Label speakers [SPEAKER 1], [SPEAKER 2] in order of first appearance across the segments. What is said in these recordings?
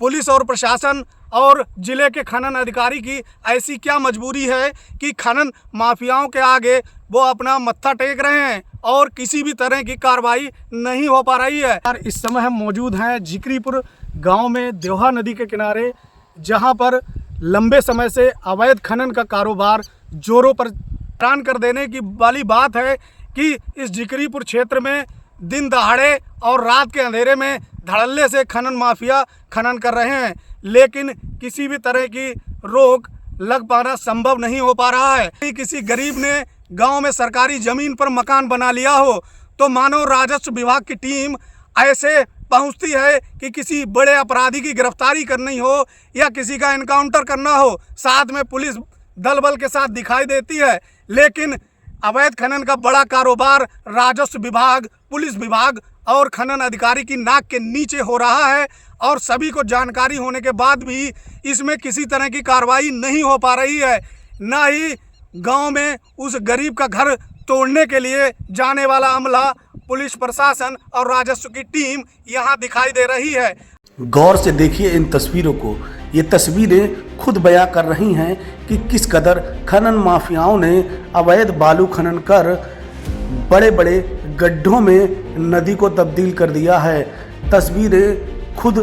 [SPEAKER 1] Police और प्रशासन और जिले के खनन अधिकारी की ऐसी क्या मजबूरी है कि खनन माफियाओं के आगे वो अपना मत्था टेक रहे हैं और किसी भी तरह की कार्रवाई नहीं हो पा रही है। और इस समय हम मौजूद हैं जिक्रीपुर गांव में देवहा नदी के किनारे, जहां पर लंबे समय से अवैध खनन का कारोबार जोरों पर हैरान कर देने की वाली बात है कि इस जिक्रीपुर क्षेत्र में दिन दहाड़े और रात के अंधेरे में धड़ल्ले से खनन माफिया खनन कर रहे हैं, लेकिन किसी भी तरह की रोक लग पाना संभव नहीं हो पा रहा है। किसी गरीब ने गांव में सरकारी जमीन पर मकान बना लिया हो तो मानो राजस्व विभाग की टीम ऐसे पहुंचती है कि किसी बड़े अपराधी की गिरफ्तारी करनी हो या किसी का एनकाउंटर करना हो, साथ में पुलिस दल बल के साथ दिखाई देती है। लेकिन अवैध खनन का बड़ा कारोबार राजस्व विभाग, पुलिस विभाग और खनन अधिकारी की नाक के नीचे हो रहा है और सभी को जानकारी होने के बाद भी इसमें किसी तरह की कार्रवाई नहीं हो पा रही है। ना ही गांव में उस गरीब का घर तोड़ने के लिए जाने वाला अमला, पुलिस प्रशासन और राजस्व की टीम यहां दिखाई दे रही है।
[SPEAKER 2] गौर से देखिए इन तस्वीरों को। ये तस्वीरें खुद बयां कर रही हैं कि किस कदर खनन माफियाओं ने अवैध बालू खनन कर बड़े बड़े गड्ढों में नदी को तब्दील कर दिया है। तस्वीरें खुद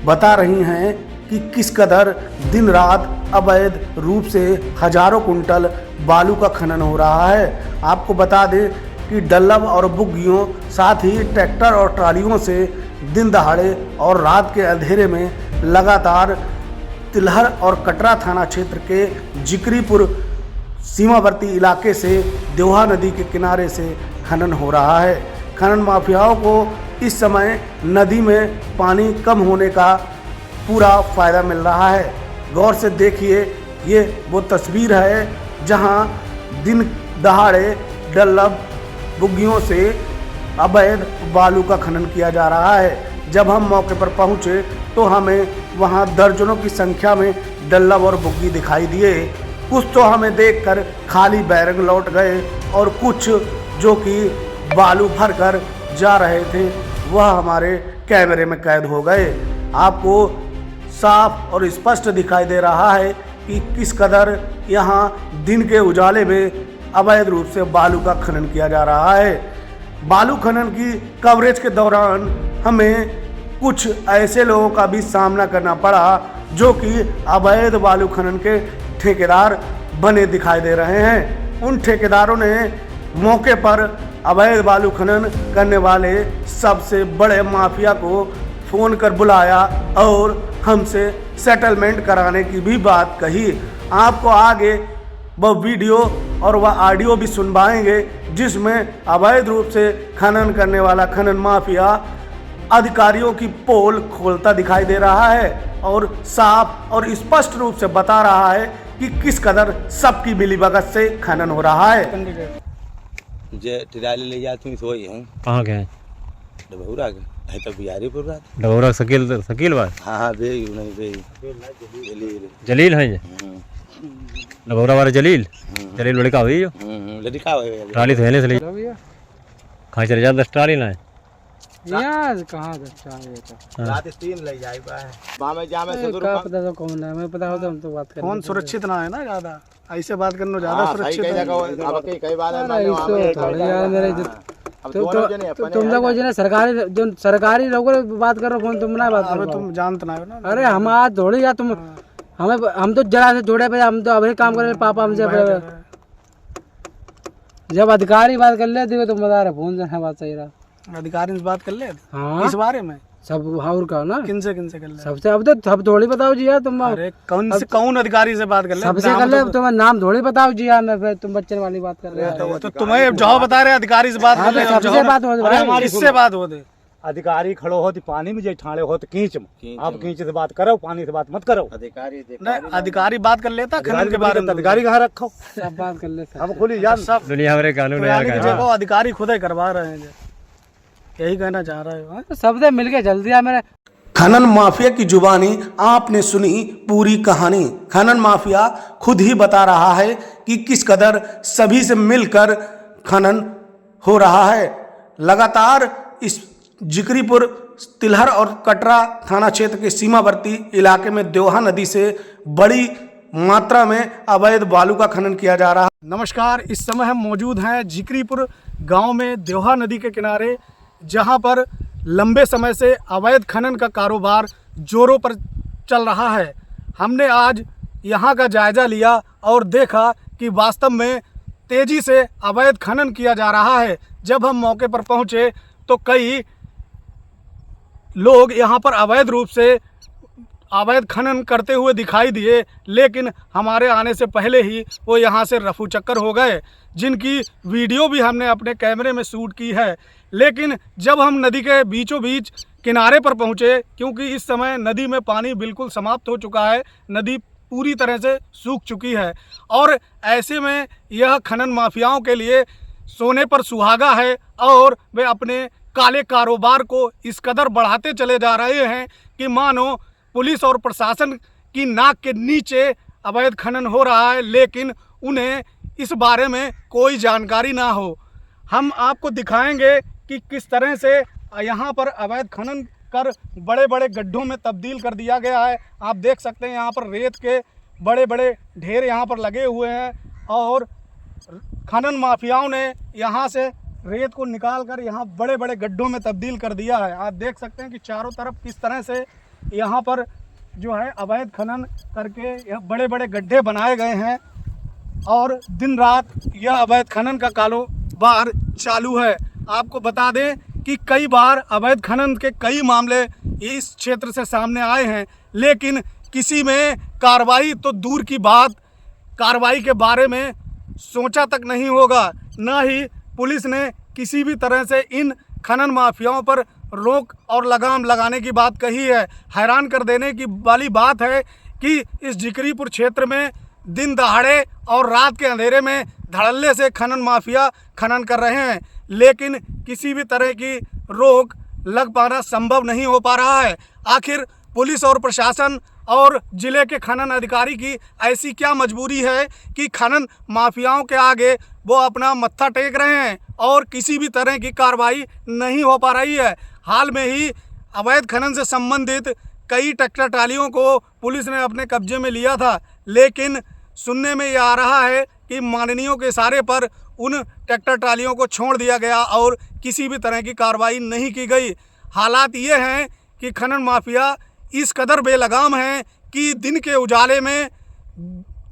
[SPEAKER 2] बता रही हैं कि किस कदर दिन रात अवैध रूप से हजारों कुंटल बालू का खनन हो रहा है। आपको बता दें कि डल्लब और बुग्गियों, साथ ही ट्रैक्टर और ट्रालियों से दिन दहाड़े और रात के अंधेरे में लगातार तिलहर और कटरा थाना क्षेत्र के जिक्रीपुर सीमावर्ती इलाके से देवहा नदी के किनारे से खनन हो रहा है। खनन माफियाओं को इस समय नदी में पानी कम होने का पूरा फ़ायदा मिल रहा है। गौर से देखिए, ये वो तस्वीर है जहां दिन दहाड़े डल्लब बुग्गियों से अवैध बालू का खनन किया जा रहा है। जब हम मौके पर पहुंचे तो हमें वहां दर्जनों की संख्या में डल्लब और बुग्गी दिखाई दिए। कुछ तो हमें देखकर खाली बैरंग लौट गए और कुछ जो कि बालू भरकर जा रहे थे वह हमारे कैमरे में कैद हो गए। आपको साफ और स्पष्ट दिखाई दे रहा है कि किस कदर यहाँ दिन के उजाले में अवैध रूप से बालू का खनन किया जा रहा है। बालू खनन की कवरेज के दौरान हमें कुछ ऐसे लोगों का भी सामना करना पड़ा जो कि अवैध बालू खनन के ठेकेदार बने दिखाई दे रहे हैं। उन ठेकेदारों ने मौके पर अवैध बालू खनन करने वाले सबसे बड़े माफिया को फ़ोन कर बुलाया और हमसे सेटलमेंट कराने की भी बात कही। आपको आगे वह वीडियो और वह ऑडियो भी सुनवाएंगे जिसमें अवैध रूप से खनन करने वाला खनन माफिया अधिकारियों की पोल खोलता दिखाई दे रहा है और साफ और स्पष्ट रूप से बता रहा है कि किस कदर सबकी मिलीभगत से खनन हो रहा है।
[SPEAKER 3] मुझे टिराली ले जाती हूँ सोई हूँ।
[SPEAKER 4] कहाँ के हैं?
[SPEAKER 3] डबौरा के है तो बिहारीपुर रात।
[SPEAKER 4] डबौरा शकील बात।
[SPEAKER 3] हाँ बेई नहीं बेई
[SPEAKER 4] जलील है ये डबौरा वाला जलील लड़का हुई जो
[SPEAKER 3] लड़का है
[SPEAKER 4] ट्राली तो हेले से ले कहाँ चले जा 10 ट्राली ना है
[SPEAKER 5] यार कहाँ
[SPEAKER 3] रात 3 ले जाए बा में जा में से
[SPEAKER 5] पता तो कौन है, मैं पता होता हम तो बात कर
[SPEAKER 1] कौन सुरक्षित ना है ना, ज्यादा ऐसे बात करना ज्यादा सुरक्षित है।
[SPEAKER 3] अब कई बार
[SPEAKER 5] यार मेरे तुम लोग जो सरकारी लोगों से बात कर रहे हो, कौन तुम ना बात कर रहे हो?
[SPEAKER 1] तुम जानते ना हो ना।
[SPEAKER 5] अरे हम आज थोड़ी यार तुम हम तो जरा से जोड़े पे, हम तो अभी काम करे पापा हमसे। जब अधिकारी बात कर लेते तुम बता रहे फोन से बात सही रहा।
[SPEAKER 1] अधिकारी से बात कर ले
[SPEAKER 5] हाँ
[SPEAKER 1] इस बारे में
[SPEAKER 5] सब हाउर का ना
[SPEAKER 1] किनसे कर ले
[SPEAKER 5] सबसे। अब तो सब थोड़ी बताओ जी यार तुम।
[SPEAKER 1] अरे कौन अधिकारी से बात कर ले?
[SPEAKER 5] सबसे कर ले, तुम्हारा नाम थोड़ी बताओ जी यार। मैं तुम बच्चन वाली बात कर रहे हो
[SPEAKER 1] तो तुम्हें जो बता रहे अधिकारी से बात कर ले।
[SPEAKER 5] सबसे बात हो
[SPEAKER 1] हमारी इससे बात हो दे।
[SPEAKER 6] अधिकारी खड़ो हो तो पानी में, जो ठाणे हो तो कींच में। आप कींच से बात करो, पानी से बात मत करो।
[SPEAKER 1] अधिकारी बात कर लेता खनन के बारे में।
[SPEAKER 6] अधिकारी कहाँ रखो,
[SPEAKER 5] सब बात कर लेते
[SPEAKER 6] हम खुली जान।
[SPEAKER 1] सब
[SPEAKER 4] दुनिया भरे कानून
[SPEAKER 1] देखो अधिकारी खुद ही करवा रहे हैं, यही कहना चाह रहे हो।
[SPEAKER 5] सबसे मिलके जल दिया मेरे।
[SPEAKER 2] खनन माफिया की जुबानी आपने सुनी पूरी कहानी। खनन माफिया खुद ही बता रहा है कि किस कदर सभी से मिलकर खनन हो रहा है। लगातार इस जिक्रीपुर तिलहर और कटरा थाना क्षेत्र के सीमावर्ती इलाके में देवहा नदी से बड़ी मात्रा में अवैध बालू का खनन किया जा रहा है।
[SPEAKER 1] नमस्कार, इस समय हम मौजूद हैं जिक्रीपुर गांव में देवहा नदी के किनारे, जहां पर लंबे समय से अवैध खनन का कारोबार जोरों पर चल रहा है। हमने आज यहां का जायज़ा लिया और देखा कि वास्तव में तेज़ी से अवैध खनन किया जा रहा है। जब हम मौके पर पहुंचे तो कई लोग यहां पर अवैध रूप से अवैध खनन करते हुए दिखाई दिए, लेकिन हमारे आने से पहले ही वो यहाँ से रफू चक्कर हो गए, जिनकी वीडियो भी हमने अपने कैमरे में शूट की है। लेकिन जब हम नदी के बीचों बीच किनारे पर पहुँचे, क्योंकि इस समय नदी में पानी बिल्कुल समाप्त हो चुका है, नदी पूरी तरह से सूख चुकी है और ऐसे में यह खनन माफियाओं के लिए सोने पर सुहागा है और वे अपने काले कारोबार को इस कदर बढ़ाते चले जा रहे हैं कि मानो पुलिस और प्रशासन की नाक के नीचे अवैध खनन हो रहा है, लेकिन उन्हें इस बारे में कोई जानकारी ना हो। हम आपको दिखाएंगे कि किस तरह से यहाँ पर अवैध खनन कर बड़े बड़े गड्ढों में तब्दील कर दिया गया है। आप देख सकते हैं यहाँ पर रेत के बड़े बड़े ढेर यहाँ पर लगे हुए हैं और खनन माफियाओं ने यहाँ से रेत को निकाल कर यहाँ बड़े बड़े गड्ढों में तब्दील कर दिया है। आप देख सकते हैं कि चारों तरफ किस तरह से यहाँ पर जो है अवैध खनन करके यह बड़े बड़े गड्ढे बनाए गए हैं और दिन रात यह अवैध खनन का कारोबार चालू है। आपको बता दें कि कई बार अवैध खनन के कई मामले इस क्षेत्र से सामने आए हैं, लेकिन किसी में कार्रवाई तो दूर की बात, कार्रवाई के बारे में सोचा तक नहीं होगा। न ही पुलिस ने किसी भी तरह से इन खनन माफियाओं पर रोक और लगाम लगाने की बात कही है। हैरान कर देने की वाली बात है कि इस जिक्रीपुर क्षेत्र में दिन दहाड़े और रात के अंधेरे में धड़ल्ले से खनन माफिया खनन कर रहे हैं, लेकिन किसी भी तरह की रोक लग पाना संभव नहीं हो पा रहा है। आखिर पुलिस और प्रशासन और ज़िले के खनन अधिकारी की ऐसी क्या मजबूरी है कि खनन माफियाओं के आगे वो अपना मत्था टेक रहे हैं और किसी भी तरह की कार्रवाई नहीं हो पा रही है। हाल में ही अवैध खनन से संबंधित कई ट्रैक्टर ट्रालियों को पुलिस ने अपने कब्जे में लिया था, लेकिन सुनने में ये आ रहा है कि माननीयों के इशारे पर उन ट्रैक्टर ट्रालियों को छोड़ दिया गया और किसी भी तरह की कार्रवाई नहीं की गई। हालात ये हैं कि खनन माफिया इस कदर बेलगाम हैं कि दिन के उजाले में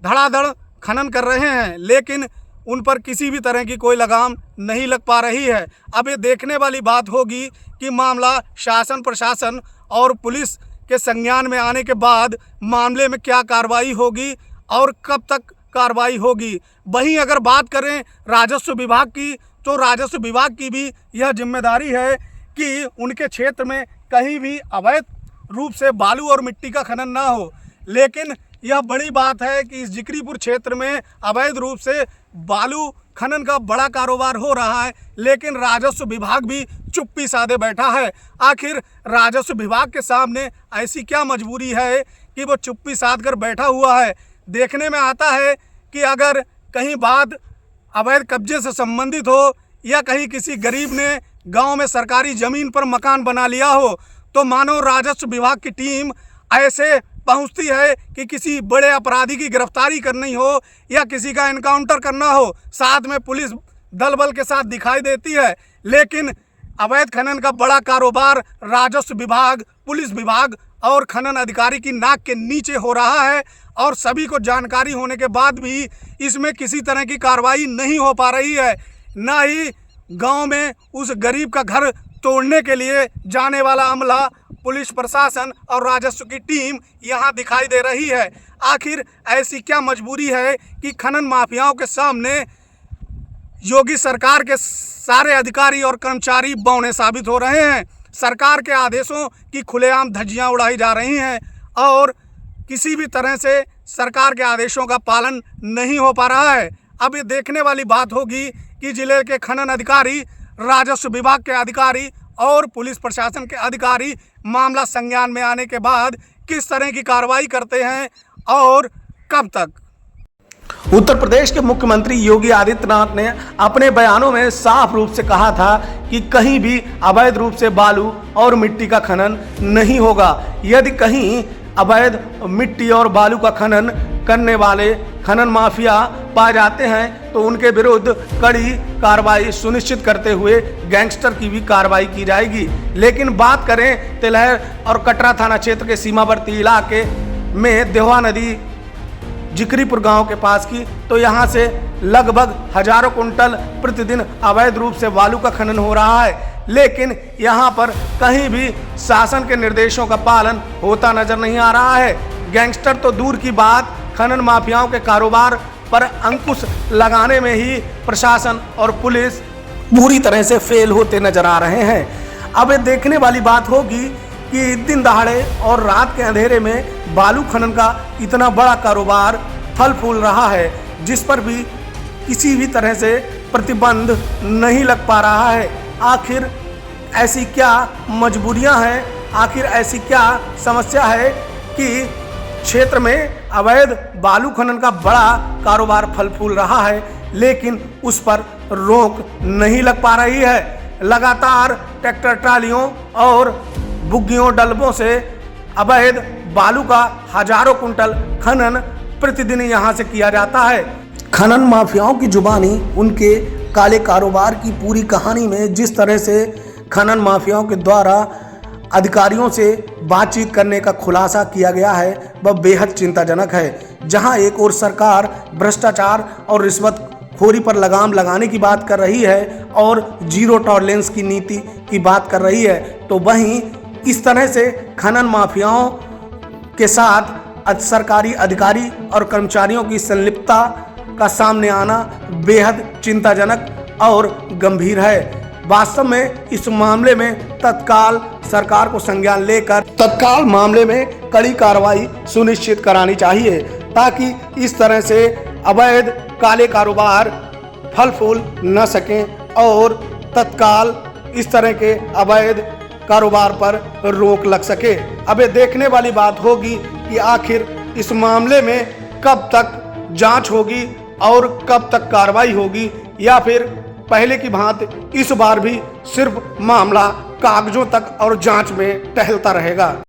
[SPEAKER 1] धड़ाधड़ खनन कर रहे हैं, लेकिन उन पर किसी भी तरह की कोई लगाम नहीं लग पा रही है। अब ये देखने वाली बात होगी कि मामला शासन प्रशासन और पुलिस के संज्ञान में आने के बाद मामले में क्या कार्रवाई होगी और कब तक कार्रवाई होगी। वहीं अगर बात करें राजस्व विभाग की, तो राजस्व विभाग की भी यह जिम्मेदारी है कि उनके क्षेत्र में कहीं भी अवैध रूप से बालू और मिट्टी का खनन ना हो। लेकिन यह बड़ी बात है कि इस जिक्रीपुर क्षेत्र में अवैध रूप से बालू खनन का बड़ा कारोबार हो रहा है, लेकिन राजस्व विभाग भी चुप्पी साधे बैठा है। आखिर राजस्व विभाग के सामने ऐसी क्या मजबूरी है कि वो चुप्पी साध कर बैठा हुआ है। देखने में आता है कि अगर कहीं बात अवैध कब्जे से संबंधित हो या कहीं किसी गरीब ने गांव में सरकारी ज़मीन पर मकान बना लिया हो, तो मानो राजस्व विभाग की टीम ऐसे पहुंचती है कि किसी बड़े अपराधी की गिरफ्तारी करनी हो या किसी का एनकाउंटर करना हो, साथ में पुलिस दल बल के साथ दिखाई देती है। लेकिन अवैध खनन का बड़ा कारोबार राजस्व विभाग, पुलिस विभाग और खनन अधिकारी की नाक के नीचे हो रहा है और सभी को जानकारी होने के बाद भी इसमें किसी तरह की कार्रवाई नहीं हो पा रही है। ना ही गांव में उस गरीब का घर तोड़ने के लिए जाने वाला अमला, पुलिस प्रशासन और राजस्व की टीम यहां दिखाई दे रही है। आखिर ऐसी क्या मजबूरी है कि खनन माफियाओं के सामने योगी सरकार के सारे अधिकारी और कर्मचारी बौने साबित हो रहे हैं। सरकार के आदेशों की खुलेआम धज्जियां उड़ाई जा रही हैं और किसी भी तरह से सरकार के आदेशों का पालन नहीं हो पा रहा है। अब ये देखने वाली बात होगी कि जिले के खनन अधिकारी, राजस्व विभाग के अधिकारी और पुलिस प्रशासन के अधिकारी मामला संज्ञान में आने के बाद किस तरह की कार्रवाई करते हैं और कब तक।
[SPEAKER 2] उत्तर प्रदेश के मुख्यमंत्री योगी आदित्यनाथ ने अपने बयानों में साफ रूप से कहा था कि कहीं भी अवैध रूप से बालू और मिट्टी का खनन नहीं होगा। यदि कहीं अवैध मिट्टी और बालू का खनन करने वाले खनन माफिया पाए जाते हैं तो उनके विरुद्ध कड़ी कार्रवाई सुनिश्चित करते हुए गैंगस्टर की भी कार्रवाई की जाएगी। लेकिन बात करें तिलहर और कटरा थाना क्षेत्र के सीमावर्ती इलाके में देवा नदी जिक्रीपुर गांव के पास की, तो यहां से लगभग हजारों कुंटल प्रतिदिन अवैध रूप से बालू का खनन हो रहा है। लेकिन यहां पर कहीं भी शासन के निर्देशों का पालन होता नजर नहीं आ रहा है। गैंगस्टर तो दूर की बात, खनन माफियाओं के कारोबार पर अंकुश लगाने में ही प्रशासन और पुलिस बुरी तरह से फेल होते नजर आ रहे हैं। अब ये देखने वाली बात होगी कि दिन दहाड़े और रात के अंधेरे में बालू खनन का इतना बड़ा कारोबार फल फूल रहा है, जिस पर भी किसी भी तरह से प्रतिबंध नहीं लग पा रहा है। आखिर ऐसी क्या मजबूरियां हैं, आखिर ऐसी क्या समस्या है कि क्षेत्र में अवैध बालू खनन का बड़ा कारोबार फल फूल रहा है, लेकिन उस पर रोक नहीं लग पा रही है। लगातार ट्रैक्टर ट्रालियों और बुग्गियों डलबों से अवैध बालू का हजारों कुंटल खनन प्रतिदिन यहां से किया जाता है। खनन माफियाओं की जुबानी उनके काले कारोबार की पूरी कहानी में जिस तरह से खनन माफियाओं के द्वारा अधिकारियों से बातचीत करने का खुलासा किया गया है वह बेहद चिंताजनक है। जहां एक ओर सरकार भ्रष्टाचार और रिश्वतखोरी पर लगाम लगाने की बात कर रही है और जीरो टॉलरेंस की नीति की बात कर रही है, तो वहीं इस तरह से खनन माफियाओं के साथ सरकारी अधिकारी और कर्मचारियों की संलिप्तता का सामने आना बेहद चिंताजनक और गंभीर है। वास्तव में इस मामले में तत्काल सरकार को संज्ञान लेकर तत्काल मामले में कड़ी कार्रवाई सुनिश्चित करानी चाहिए, ताकि इस तरह से अवैध काले कारोबार फल फूल न सकें और तत्काल इस तरह के अवैध कारोबार पर रोक लग सके। अब ये देखने वाली बात होगी कि आखिर इस मामले में कब तक जांच होगी और कब तक कार्रवाई होगी, या फिर पहले की भांति इस बार भी सिर्फ मामला कागजों तक और जांच में टहलता रहेगा।